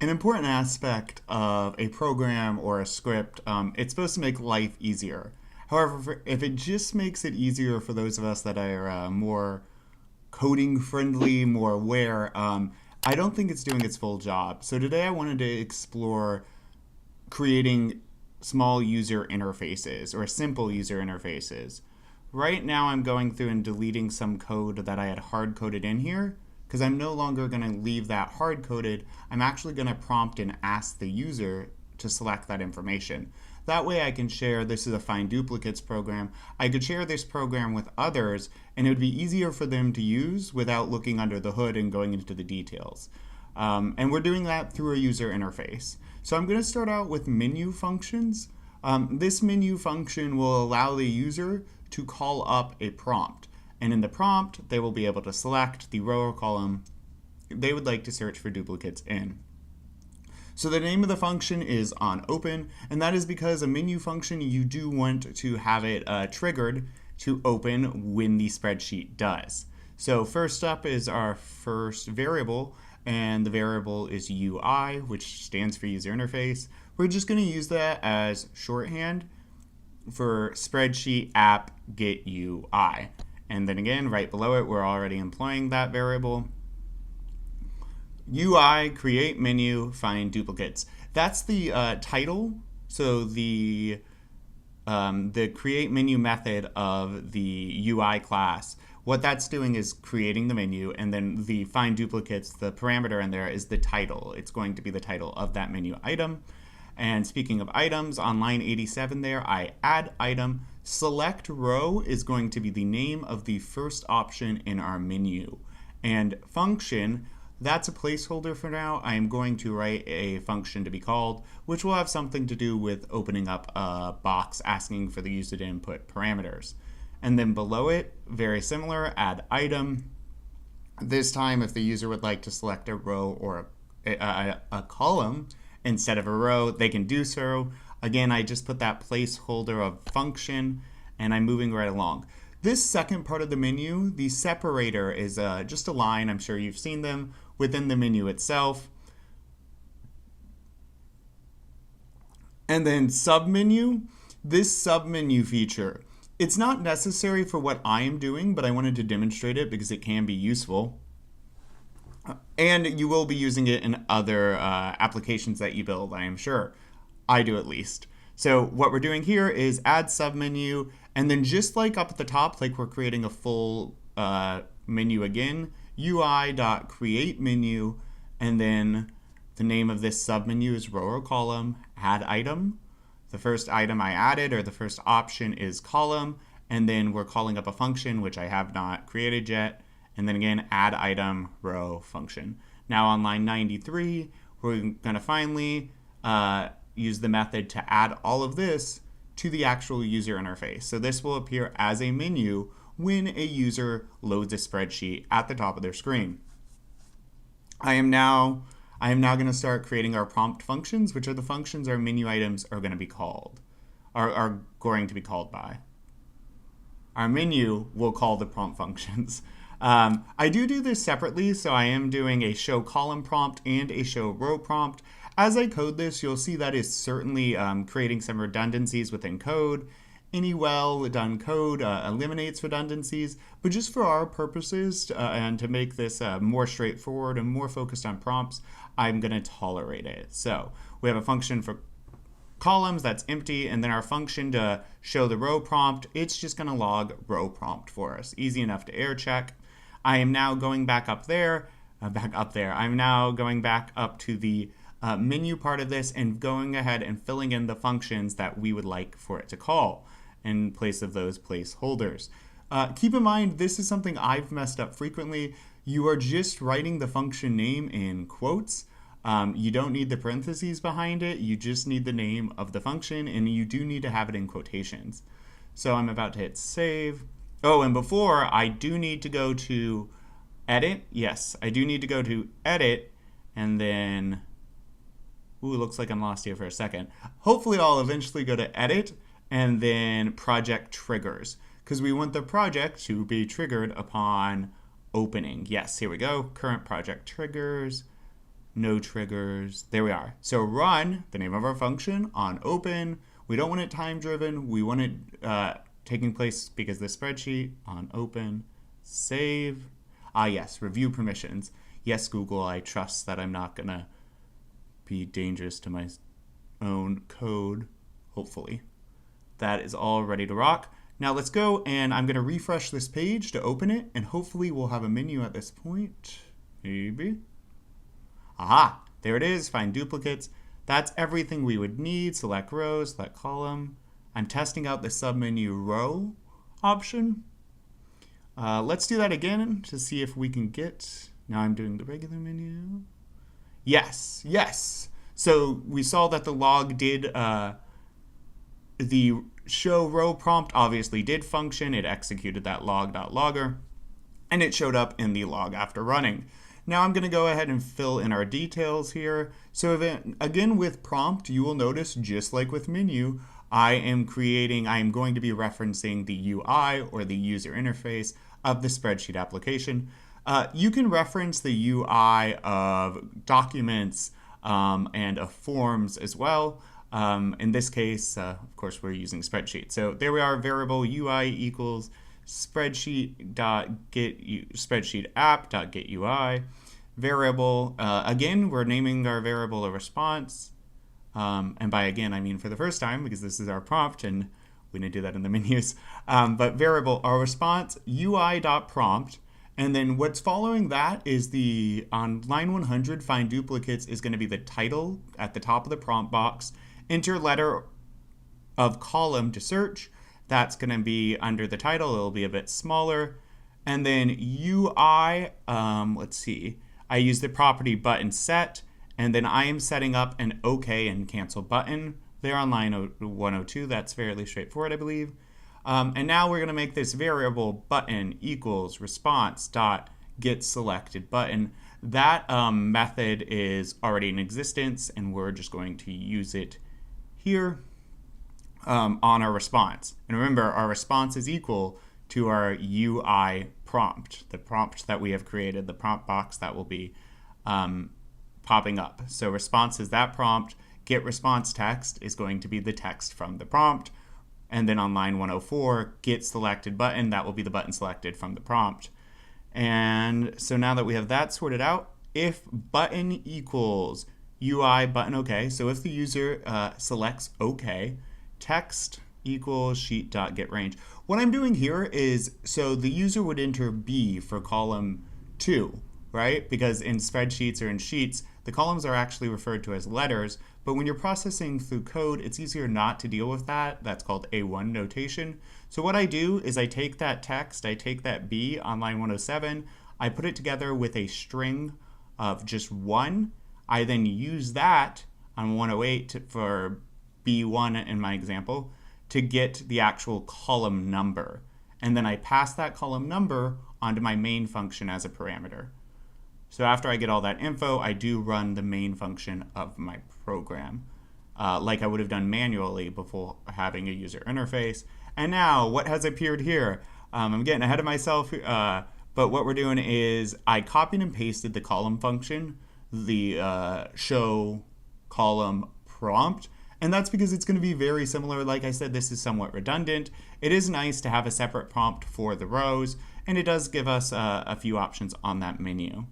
An important aspect of a program or a script, it's supposed to make life easier. However, if it just makes it easier for those of us that are more coding friendly, more aware, I don't think it's doing its full job. So today I wanted to explore creating small user interfaces or simple user interfaces. Right now I'm going through and deleting some code that I had hard coded in here because I'm no longer going to leave that hard coded. I'm actually going to prompt and ask the user to select that information. That way I can share, this is a find duplicates program, I could share this program with others and it would be easier for them to use without looking under the hood and going into the details. And we're doing that through a user interface. So I'm going to start out with menu functions. This menu function will allow the user to call up a prompt. And in the prompt, they will be able to select the row or column they would like to search for duplicates in. So the name of the function is onOpen, and that is because a menu function, you do want to have it triggered to open when the spreadsheet does. So first up is our first variable, and the variable is UI, which stands for user interface. We're just going to use that as shorthand for spreadsheet app get UI. And then again, right below it, we're already employing that variable. UI, create menu, find duplicates. That's the title. So the create menu method of the UI class. What that's doing is creating the menu, and then the find duplicates, the parameter in there is the title. It's going to be the title of that menu item. And speaking of items, on line 87 there, I add item. Select row is going to be the name of the first option in our menu. And function, that's a placeholder for now. I am going to write a function to be called, which will have something to do with opening up a box asking for the user to input parameters. And then below it, very similar, add item. This time, if the user would like to select a row or a column instead of a row, they can do so. Again, I just put that placeholder of function, and I'm moving right along. This second part of the menu, the separator, is just a line, I'm sure you've seen them, within the menu itself. And then submenu, this submenu feature, it's not necessary for what I am doing, but I wanted to demonstrate it because it can be useful. And you will be using it in other applications that you build, I am sure. I do at least. So what we're doing here is add submenu, and then just like up at the top, like we're creating a full menu again, UI.create menu, and then the name of this submenu is row or column, add item. The first item I added, or the first option, is column, and then we're calling up a function which I have not created yet, and then again add item row function. Now on line 93, we're going to finally use the method to add all of this to the actual user interface. So this will appear as a menu when a user loads a spreadsheet at the top of their screen. I am now going to start creating our prompt functions, which are the functions our menu items are going to be called, are going to be called by. Our menu will call the prompt functions. I do this separately, so I am doing a show column prompt and a show row prompt. As I code this, you'll see that is certainly creating some redundancies within code. Any well-done code eliminates redundancies, but just for our purposes and to make this more straightforward and more focused on prompts, I'm going to tolerate it. So we have a function for columns that's empty, and then our function to show the row prompt, it's just going to log row prompt for us. Easy enough to error check. I am now going back up there. I'm now going back up to the menu part of this and going ahead and filling in the functions that we would like for it to call in place of those placeholders. Keep in mind, this is something I've messed up frequently. You are just writing the function name in quotes. You don't need the parentheses behind it. You just need the name of the function, and you do need to have it in quotations. So I'm about to hit save. Oh, and before, I do need to go to edit. Yes, I do need to go to edit, and then, ooh, looks like I'm lost here for a second. Hopefully I'll eventually go to edit, and then project triggers, because we want the project to be triggered upon opening. Yes, here we go, current project triggers. no triggers. There we are. So run, the name of our function, on open. We don't want it time driven. We want it taking place because the spreadsheet on open, save. Yes, review permissions. Yes, Google, I trust that I'm not gonna be dangerous to my own code, hopefully. That is all ready to rock. Now let's go, and I'm gonna refresh this page to open it, and hopefully we'll have a menu at this point. Maybe. Aha, there it is, find duplicates. That's everything we would need. Select row, select column. I'm testing out the submenu row option. Let's do that again to see if we can get, now I'm doing the regular menu. Yes, yes. So we saw that the log did, the show row prompt obviously did function. It executed that log.logger, and it showed up in the log after running. Now I'm going to go ahead and fill in our details here. So again, with prompt, you will notice, just like with menu, I am going to be referencing the UI, or the user interface, of the spreadsheet application. You can reference the UI of documents and of forms as well. In this case, of course, we're using spreadsheet. So there we are, variable UI equals spreadsheet app.getUI. Variable, again, we're naming our variable a response. And by again, I mean for the first time, because this is our prompt, and we didn't do that in the menus. But variable, our response, UI.prompt. And then what's following that is on line 100, find duplicates is going to be the title at the top of the prompt box. Enter letter of column to search. That's going to be under the title. It'll be a bit smaller. And then UI, let's see. I use the property button set, and then I am setting up an OK and cancel button there on line 102. That's fairly straightforward, I believe. And now we're going to make this variable button equals response dot get selected button. That method is already in existence, and we're just going to use it here on our response. And remember, our response is equal to our UI prompt, the prompt that we have created, the prompt box that will be popping up. So response is that prompt. Get response text is going to be the text from the prompt. And then on line 104, get selected button, that will be the button selected from the prompt. And so now that we have that sorted out, if button equals UI button OK, so if the user selects OK, text equals sheet.getRange. What I'm doing here is, so the user would enter B for column 2, right? Because in spreadsheets or in sheets, the columns are actually referred to as letters, but when you're processing through code, it's easier not to deal with that. That's called A1 notation. So what I do is I take that text, I take that B on line 107, I put it together with a string of just 1. I then use that on 108 for B1 in my example to get the actual column number. And then I pass that column number onto my main function as a parameter. So after I get all that info, I do run the main function of my program, like I would have done manually before having a user interface. And now, what has appeared here? I'm getting ahead of myself, but what we're doing is I copied and pasted the column function, the show column prompt, and that's because it's going to be very similar. Like I said, this is somewhat redundant. It is nice to have a separate prompt for the rows, and it does give us a few options on that menu.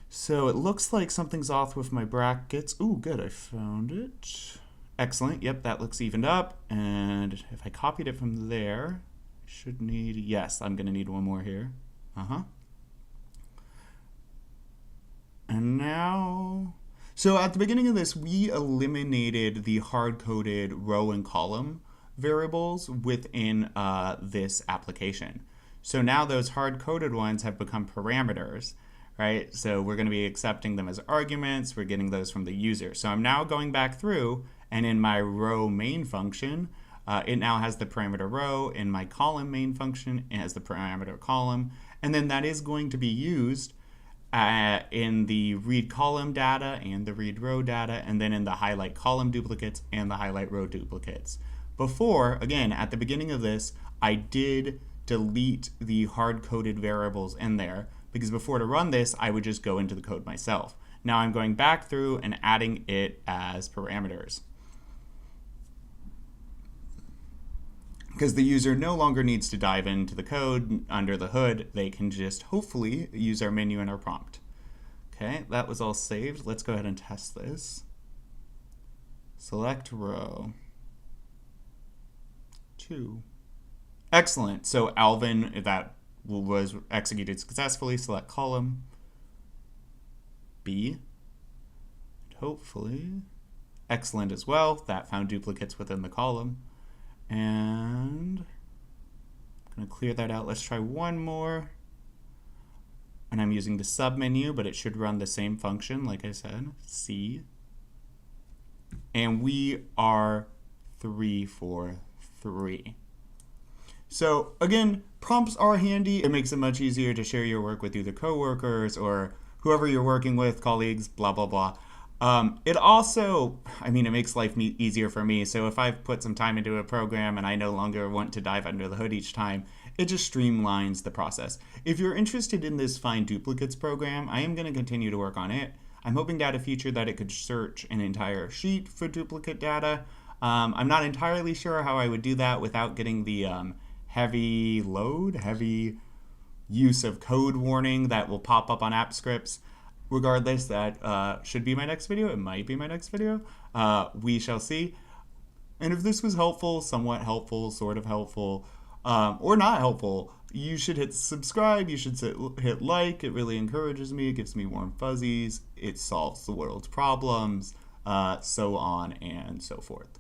So it looks like something's off with my brackets. Ooh, good, I found it. Excellent, yep, that looks evened up. And if I copied it from there, I should need, yes, I'm gonna need one more here. And now, so at the beginning of this, we eliminated the hard-coded row and column variables within this application. So now those hard-coded ones have become parameters. Right? So we're going to be accepting them as arguments. We're getting those from the user. So I'm now going back through, and in my row main function, it now has the parameter row. In my column main function, it has the parameter column. And then that is going to be used in the read column data and the read row data, and then in the highlight column duplicates and the highlight row duplicates. Before, again, at the beginning of this, I did delete the hard-coded variables in there, because before to run this, I would just go into the code myself. Now I'm going back through and adding it as parameters. Because the user no longer needs to dive into the code under the hood, they can just hopefully use our menu and our prompt. Okay, that was all saved. Let's go ahead and test this. Select row 2. Excellent. So Alvin, that was executed successfully. Select column B. Hopefully. Excellent as well. That found duplicates within the column. And I'm going to clear that out. Let's try one more. And I'm using the submenu, but it should run the same function, like I said, C. And we are 3 for 3. So again, prompts are handy. It makes it much easier to share your work with either coworkers or whoever you're working with, colleagues, blah, blah, blah. It also, it makes life easier for me. So if I've put some time into a program and I no longer want to dive under the hood each time, it just streamlines the process. If you're interested in this Find Duplicates program, I am going to continue to work on it. I'm hoping to add a feature that it could search an entire sheet for duplicate data. I'm not entirely sure how I would do that without getting the heavy use of code warning that will pop up on app scripts. Regardless, that should be my next video. It might be my next video. We shall see. And if this was helpful, somewhat helpful, sort of helpful, or not helpful, you should hit subscribe. You should hit like. It really encourages me. It gives me warm fuzzies. It solves the world's problems, so on and so forth.